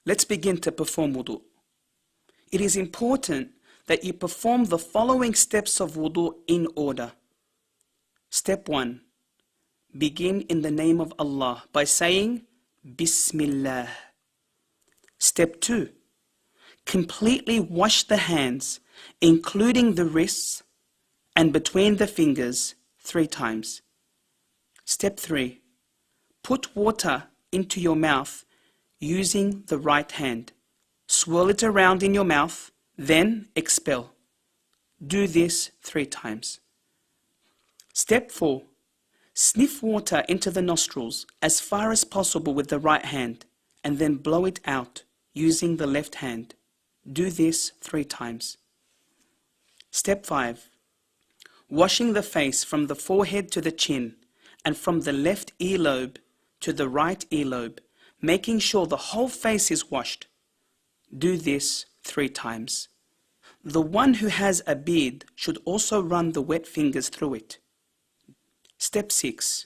Let's begin to perform wudu. It is important that you perform the following steps of wudu in order. Step 1. Begin in the name of Allah by saying Bismillah. Step 2. Completely wash the hands, including the wrists and between the fingers 3 times. Step 3. Put water into your mouth using the right hand. Swirl it around in your mouth, then expel. Do this 3 times. Step 4. Sniff water into the nostrils as far as possible with the right hand and then blow it out using the left hand. Do this 3 times. Step 5. Washing the face from the forehead to the chin and from the left earlobe to the right earlobe, making sure the whole face is washed. Do this 3 times. The one who has a beard should also run the wet fingers through it. Step 6.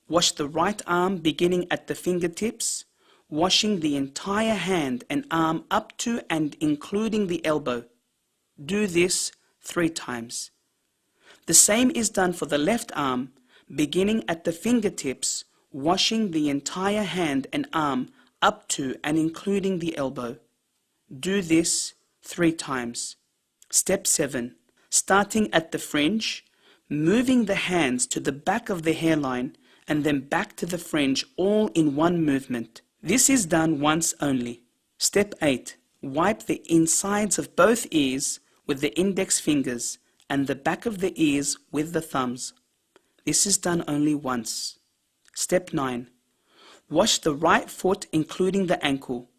Wash the right arm beginning at the fingertips, washing the entire hand and arm up to and including the elbow. Do this 3 times. The same is done for the left arm, beginning at the fingertips, washing the entire hand and arm up to and including the elbow. Do this 3 times. Step 7. Starting at the fringe, moving the hands to the back of the hairline and then back to the fringe all in one movement. This is done once only. Step 8. Wipe the insides of both ears with the index fingers and the back of the ears with the thumbs. This is done only once. Step 9. Wash the right foot including the ankle.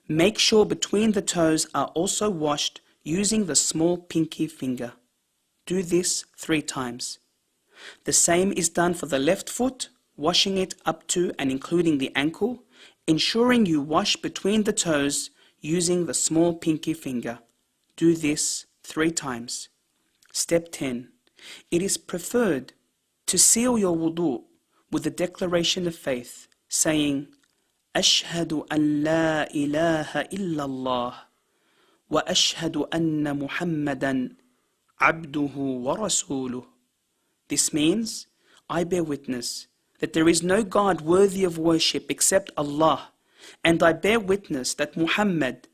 Make sure between the toes are also washed using the small pinky finger. Do this 3 times. The same is done for the left foot, washing it up to and including the ankle, ensuring you wash between the toes using the small pinky finger. Do this 3 times. Step 10. It is preferred to seal your wudu with the declaration of faith, saying, Ashhadu an la ilaha illallah wa ashhadu anna Muhammadan abduhu wa rasuluh. This means, I bear witness that there is no God worthy of worship except Allah, and I bear witness that Muhammad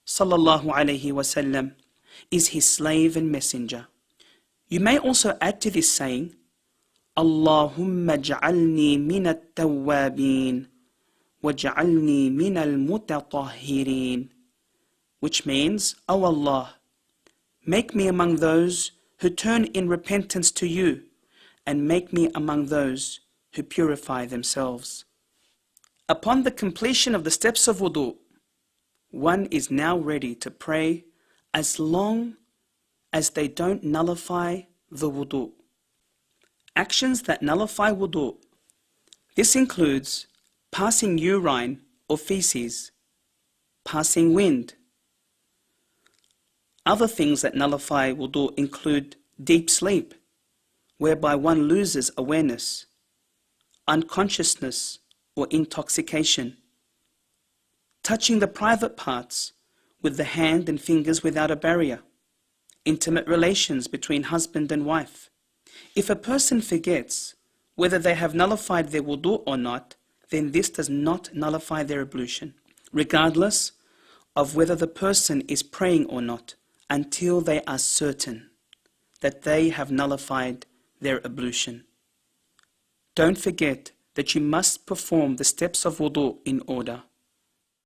sallallahu alayhi wasallam is his slave and messenger. You may also add to this saying, Allahumma ja'alni min at-tawwabin wa ja'alni min al-mutatahhirin, which means, O Allah, make me among those who turn in repentance to you, and make me among those who purify themselves. Upon the completion of the steps of wudu, one is now ready to pray as long as they don't nullify the wudu. Actions that nullify wudu. This includes passing urine or feces, passing wind. Other things that nullify wudu include deep sleep, whereby one loses awareness, unconsciousness or intoxication, touching the private parts with the hand and fingers without a barrier, intimate relations between husband and wife. If a person forgets whether they have nullified their wudu or not, then this does not nullify their ablution, regardless of whether the person is praying or not, until they are certain that they have nullified their ablution. Don't forget that you must perform the steps of wudu in order.